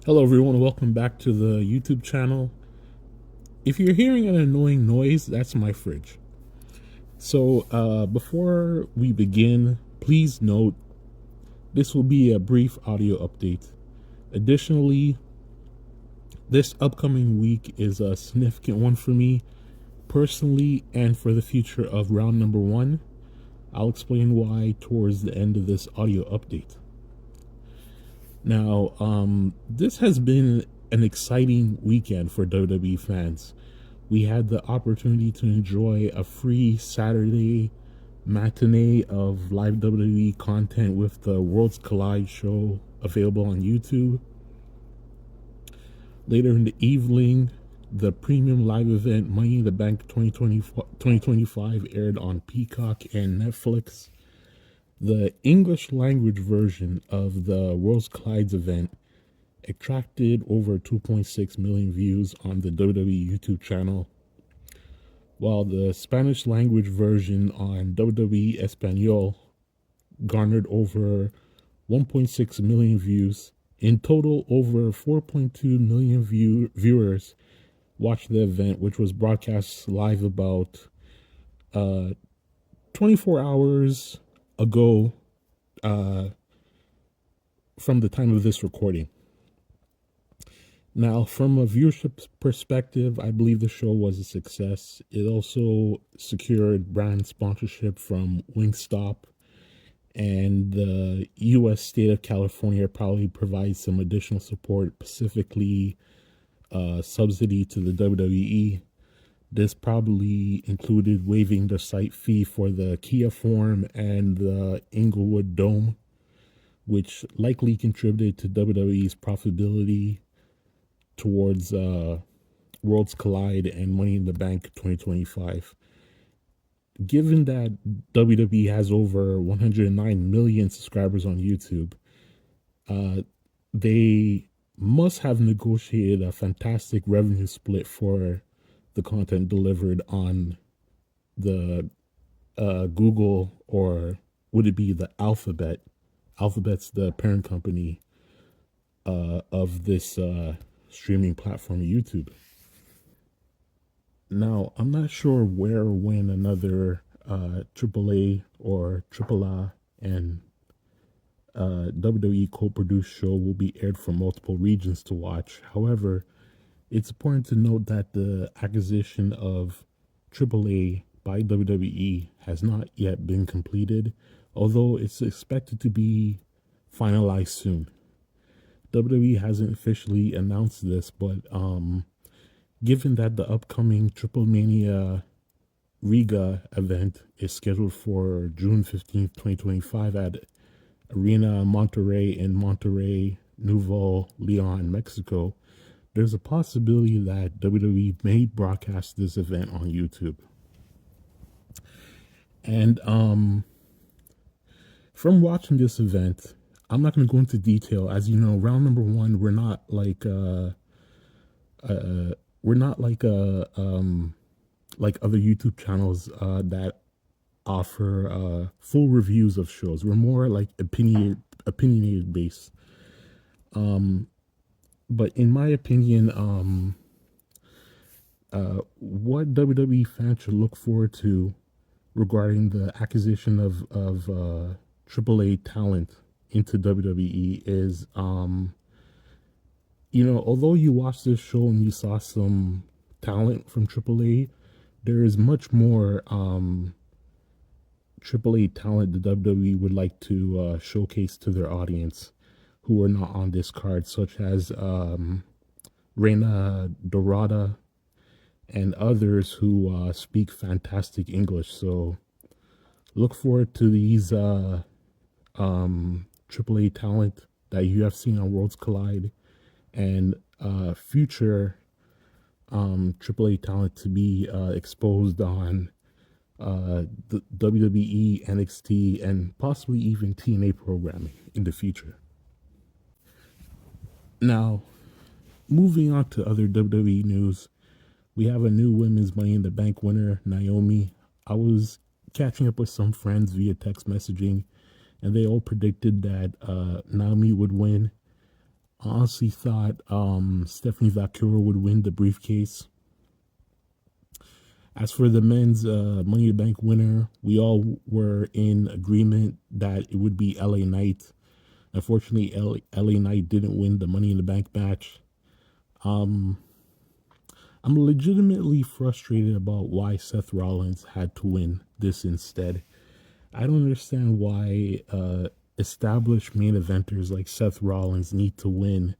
Hello everyone, welcome back to the YouTube channel. If you're hearing an annoying noise, that's my fridge. So before we begin, please note this will be a brief audio update. Additionally, this upcoming week is a significant one for me personally and for the future of round number 1. I'll explain why towards the end of this audio update. Now, this has been an exciting weekend for WWE fans. We had the opportunity to enjoy a free Saturday matinee of live WWE content with the Worlds Collide show available on YouTube. Later in the evening, the premium live event Money in the Bank 2025 aired on Peacock and Netflix. The English language version of the Worlds Collides event attracted over 2.6 million views on the WWE YouTube channel, while the Spanish language version on WWE Espanol garnered over 1.6 million views. In total, over 4.2 million viewers watched the event, which was broadcast live about 24 hours ago from the time of this recording. Now, from a viewership perspective, I believe the show was a success. It also secured brand sponsorship from Wingstop, and the U.S. state of California probably provides some additional support, specifically subsidy to the WWE. This probably included waiving the site fee for the Kia Forum and the Inglewood Dome, which likely contributed to WWE's profitability towards Worlds Collide and Money in the Bank 2025. Given that WWE has over 109 million subscribers on YouTube, they must have negotiated a fantastic revenue split for the content delivered on the Google, or would it be the Alphabet? Alphabet's the parent company of this streaming platform, YouTube. Now, I'm not sure where or when another AAA or AAA and WWE co-produced show will be aired from multiple regions to watch. However, it's important to note that the acquisition of AAA by WWE has not yet been completed, although it's expected to be finalized soon. WWE hasn't officially announced this, but given that the upcoming Triple Mania Riga event is scheduled for June 15th, 2025 at Arena Monterrey in Monterrey, Nuevo Leon, Mexico, there's a possibility that WWE may broadcast this event on YouTube. And from watching this event, I'm not going to go into detail. As you know, round number 1, we're not like other YouTube channels that offer full reviews of shows. We're more like opinionated based. But in my opinion, what WWE fans should look forward to regarding the acquisition of AAA talent into WWE is, although you watched this show and you saw some talent from AAA, there is much more AAA talent the WWE would like to showcase to their audience who are not on this card, such as Reina Dorada and others who speak fantastic English. So look forward to these AAA talent that you have seen on Worlds Collide and future AAA talent to be exposed on the WWE, NXT, and possibly even TNA programming in the future. Now, moving on to other WWE news, we have a new women's Money in the Bank winner, Naomi. I was catching up with some friends via text messaging, and they all predicted that Naomi would win. Honestly thought Stephanie Vaquero would win the briefcase. As for the men's Money in the Bank winner, we all were in agreement that it would be LA Knight. Unfortunately, LA Knight didn't win the Money in the Bank match. I'm legitimately frustrated about why Seth Rollins had to win this instead. I don't understand why established main eventers like Seth Rollins need to win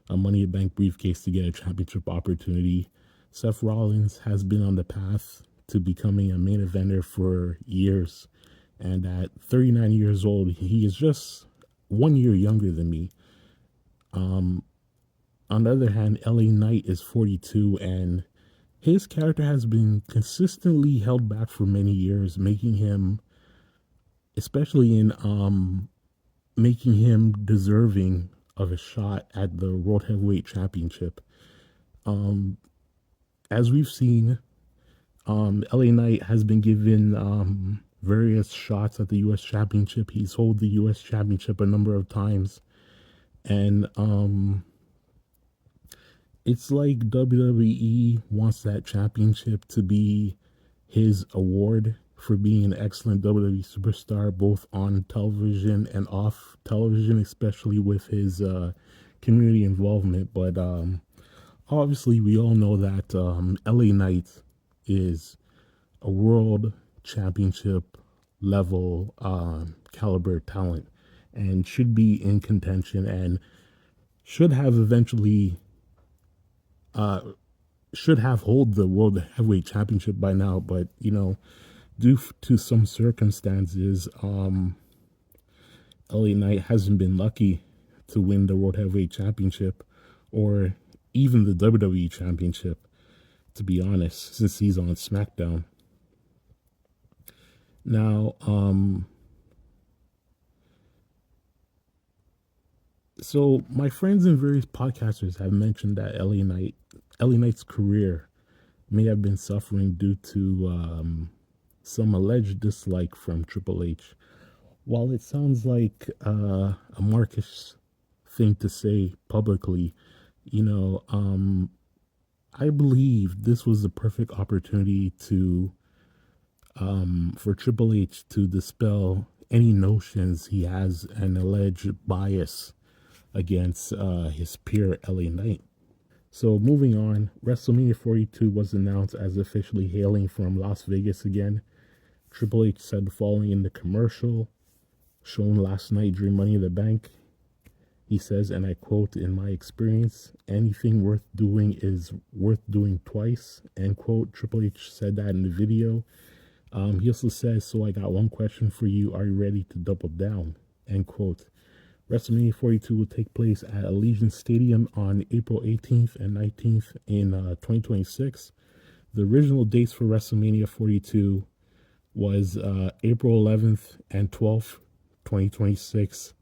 a Money in the Bank briefcase to get a championship opportunity. Seth Rollins has been on the path to becoming a main eventer for years. And at 39 years old, he is just 1 year younger than me. On the other hand, LA Knight is 42, and his character has been consistently held back for many years, making him, especially in making him deserving of a shot at the World Heavyweight Championship. As we've seen, LA Knight has been given various shots at the U.S. Championship. He's held the U.S. Championship a number of times, and it's like WWE wants that championship to be his award for being an excellent WWE superstar, both on television and off television, especially with his community involvement. But obviously, we all know that LA Knight is a world championship level caliber talent and should be in contention and should have eventually should have hold the world heavyweight championship by now. But due to some circumstances, LA Knight hasn't been lucky to win the world heavyweight championship or even the WWE championship, to be honest, since he's on SmackDown. Now, so my friends and various podcasters have mentioned that LA Knight's career may have been suffering due to some alleged dislike from Triple H. While it sounds like a Marcus thing to say publicly, I believe this was the perfect opportunity to for Triple H to dispel any notions he has an alleged bias against his peer LA Knight. So moving on, WrestleMania 42 was announced as officially hailing from Las Vegas again. Triple H said the following in the commercial shown last night during Money in the Bank. He says, and I quote, "In my experience, anything worth doing is worth doing twice," end quote. Triple H said that in the video. He also says, "So I got one question for you. Are you ready to double down?" End quote. WrestleMania 42 will take place at Allegiant Stadium on April 18th and 19th in 2026. The original dates for WrestleMania 42 was April 11th and 12th, 2026.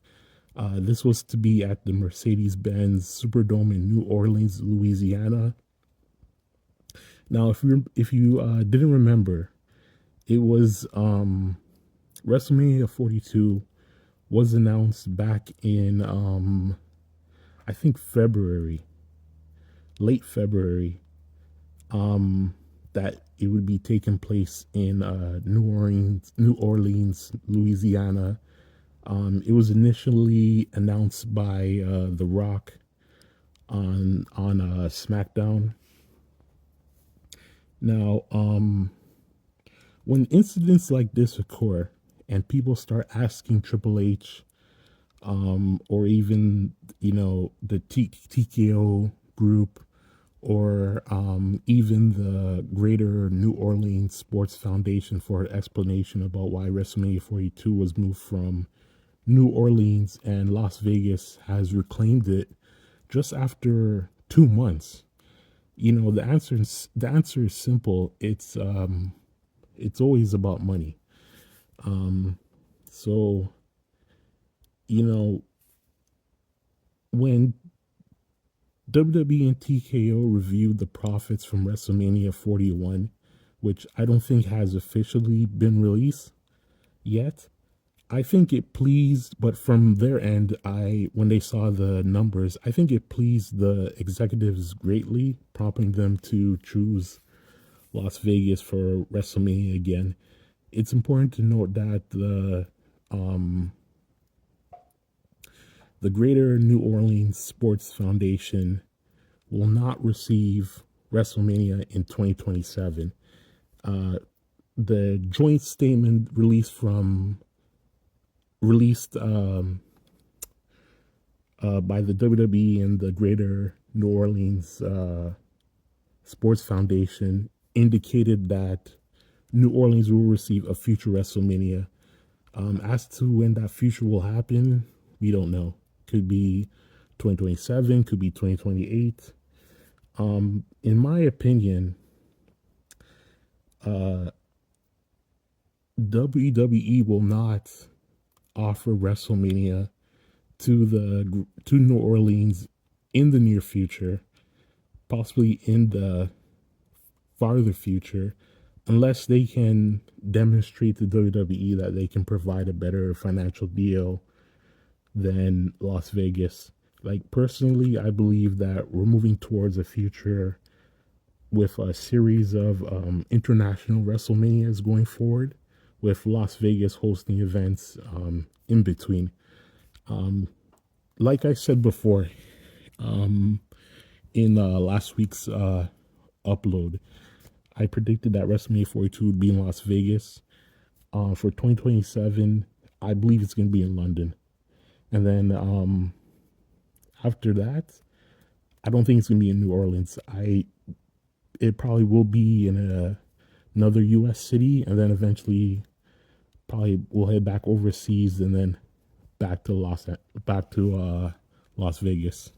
This was to be at the Mercedes-Benz Superdome in New Orleans, Louisiana. Now, if you didn't remember, it was WrestleMania 42 was announced back in I think February, late February, that it would be taking place in New Orleans, Louisiana. It was initially announced by The Rock on SmackDown. Now, when incidents like this occur and people start asking Triple H, or even the TKO group, or even the Greater New Orleans Sports Foundation for an explanation about why WrestleMania 42 was moved from New Orleans and Las Vegas has reclaimed it just after 2 months. The answer is simple. It's always about money. So when WWE and TKO reviewed the profits from WrestleMania 41, which I don't think has officially been released yet, I think it pleased, but from their end, when they saw the numbers, I think it pleased the executives greatly, prompting them to choose Las Vegas for WrestleMania again. It's important to note that the Greater New Orleans Sports Foundation will not receive WrestleMania in 2027. The joint statement released by the WWE and the Greater New Orleans Sports Foundation indicated that New Orleans will receive a future WrestleMania. As to when that future will happen, we don't know. Could be 2027, could be 2028. In my opinion, WWE will not offer WrestleMania to New Orleans in the near future, possibly in the farther future, unless they can demonstrate to WWE that they can provide a better financial deal than Las Vegas. Like, personally, I believe that we're moving towards a future with a series of international WrestleManias going forward, with Las Vegas hosting events in between. Like I said before, in last week's upload, I predicted that WrestleMania 42 would be in Las Vegas. For 2027, I believe it's going to be in London. And then after that, I don't think it's going to be in New Orleans. It probably will be in another U.S. city, and then eventually probably we'll head back overseas, and then back to Las Vegas.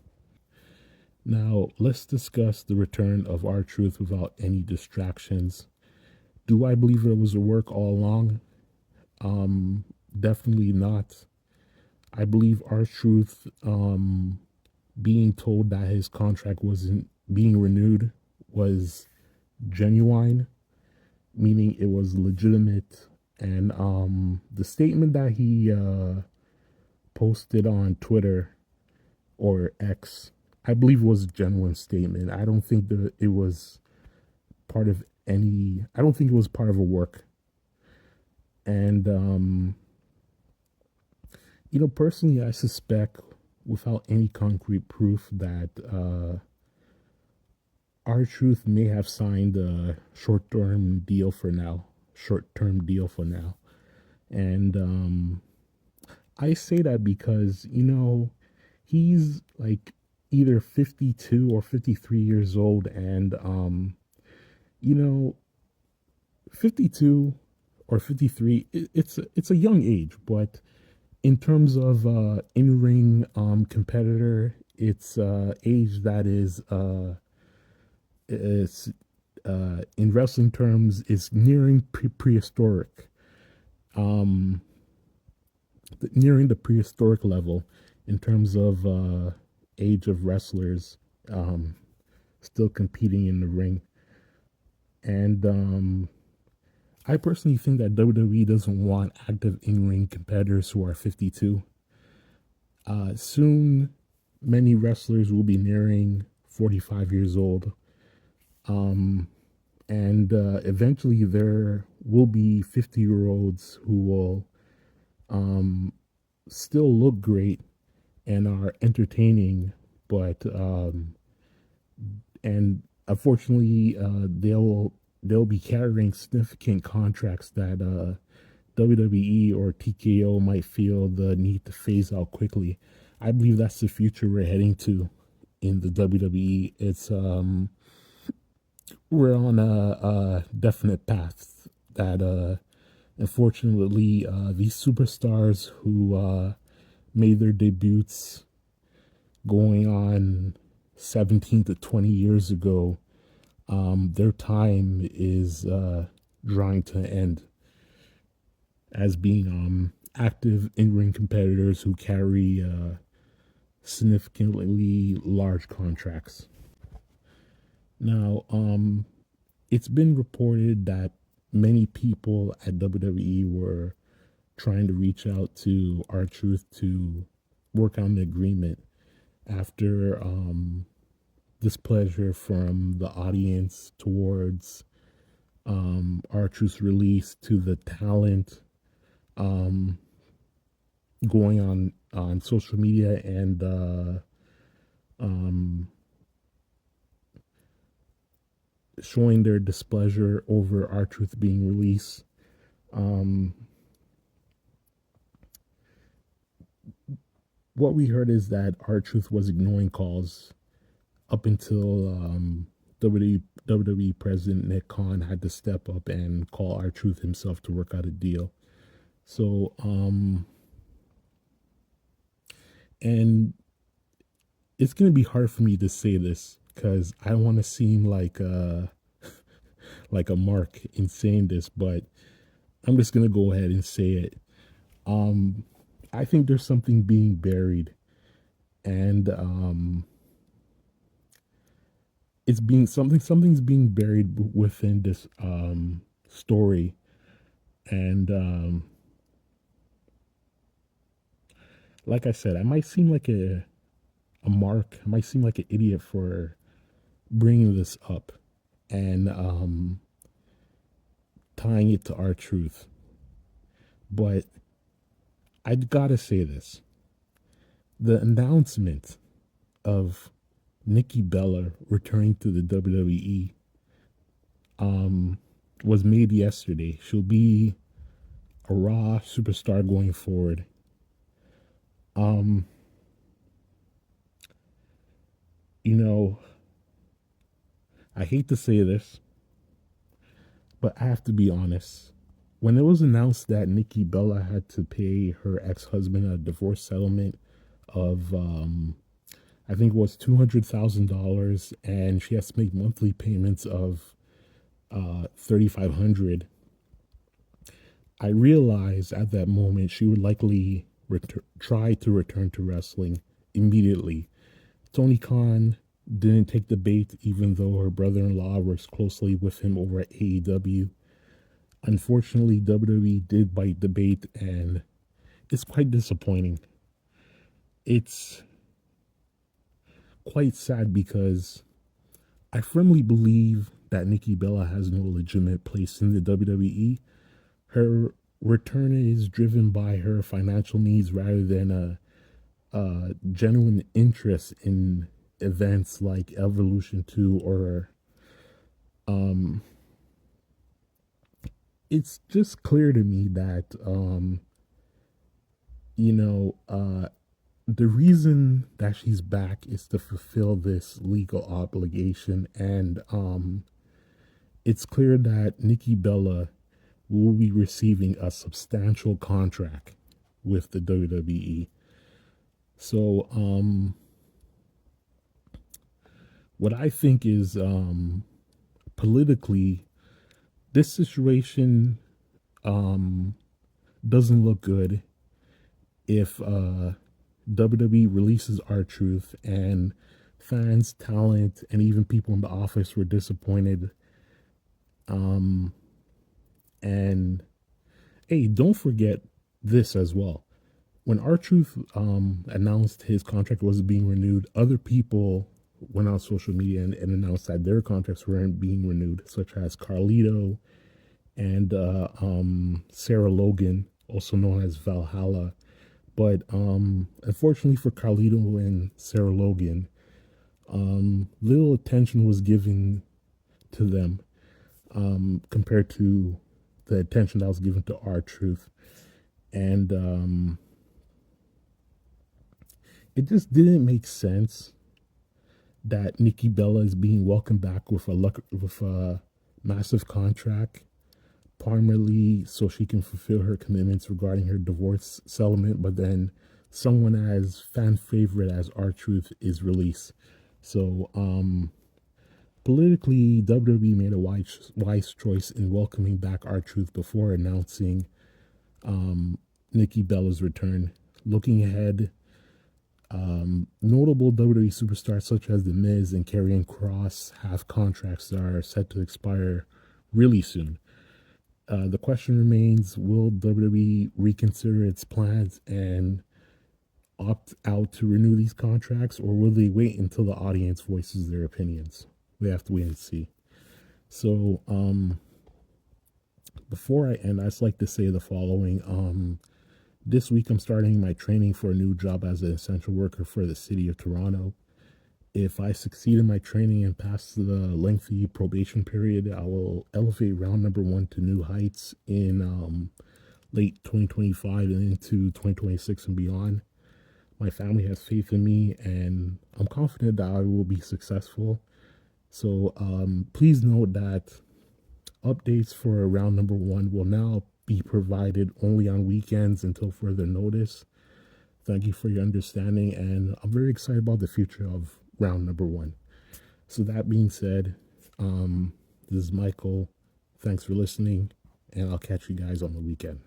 Now let's discuss the return of R-Truth without any distractions. Do I believe it was a work all along? Definitely not. I believe R-Truth being told that his contract wasn't being renewed was genuine, meaning it was legitimate. And the statement that he posted on Twitter or X, I believe was a genuine statement. I don't think that it was part of any. I don't think it was part of a work. And personally, I suspect, without any concrete proof, that R-Truth may have signed a short-term deal for now. And I say that because, he's like either 52 or 53 years old. And, 52 or 53, it's a young age. But in terms of in-ring competitor, it's age that is in wrestling terms is nearing prehistoric, nearing the prehistoric level in terms of age of wrestlers still competing in the ring. And I personally think that WWE doesn't want active in-ring competitors who are 52. Soon, many wrestlers will be nearing 45 years old. And eventually there will be 50-year-olds who will still look great and are entertaining, but and unfortunately they'll be carrying significant contracts that WWE or TKO might feel the need to phase out quickly. I believe that's the future we're heading to in the WWE. It's we're on a definite path that unfortunately these superstars who made their debuts going on 17 to 20 years ago, their time is drawing to an end as being active in-ring competitors who carry significantly large contracts. Now, it's been reported that many people at WWE were trying to reach out to R-Truth to work on the agreement after displeasure from the audience towards R-Truth's release, to the talent going on social media and showing their displeasure over R-Truth being released. What we heard is that R-Truth was ignoring calls up until WWE President Nick Khan had to step up and call R-Truth himself to work out a deal. So, and it's going to be hard for me to say this because I don't want to seem like like a mark in saying this, but I'm just going to go ahead and say it. I think there's something being buried, and it's being something's being buried within this story, and like I said, I might seem like a mark. I might seem like an idiot for bringing this up and tying it to R-Truth, but I gotta say this: the announcement of Nikki Bella returning to the WWE was made yesterday. She'll be a Raw superstar going forward. You know, I hate to say this, but I have to be honest. When it was announced that Nikki Bella had to pay her ex-husband a divorce settlement of I think it was $200,000, and she has to make monthly payments of $3,500. I realized at that moment she would likely try to return to wrestling immediately. Tony Khan didn't take the bait, even though her brother-in-law works closely with him over at AEW. Unfortunately, WWE did bite the bait, and it's quite disappointing. It's quite sad because I firmly believe that Nikki Bella has no legitimate place in the WWE. Her return is driven by her financial needs rather than a genuine interest in events like Evolution 2 or it's just clear to me that the reason that she's back is to fulfill this legal obligation, and it's clear that Nikki Bella will be receiving a substantial contract with the WWE. So what I think is politically, this situation doesn't look good if WWE releases R-Truth and fans, talent, and even people in the office were disappointed. And hey, don't forget this as well. When R-Truth announced his contract was being renewed, other people went on social media and announced that their contracts weren't being renewed, such as Carlito and Sarah Logan, also known as Valhalla. But unfortunately for Carlito and Sarah Logan, little attention was given to them compared to the attention that was given to R-Truth. And it just didn't make sense that Nikki Bella is being welcomed back with a massive contract, primarily so she can fulfill her commitments regarding her divorce settlement, but then someone as fan favorite as R-Truth is released. So politically, WWE made a wise choice in welcoming back R-Truth before announcing Nikki Bella's return. Looking ahead, notable WWE superstars such as The Miz and Karrion Kross have contracts that are set to expire really soon. The question remains, will WWE reconsider its plans and opt out to renew these contracts, or will they wait until the audience voices their opinions? We have to wait and see. So, before I end, I'd just like to say the following. This week, I'm starting my training for a new job as an essential worker for the city of Toronto. If I succeed in my training and pass the lengthy probation period, I will elevate round number one to new heights in late 2025 and into 2026 and beyond. My family has faith in me, and I'm confident that I will be successful. So please note that updates for round number one will now be provided only on weekends until further notice. Thank you for your understanding, and I'm very excited about the future of round number one. So that being said, this is Michael. Thanks for listening, and I'll catch you guys on the weekend.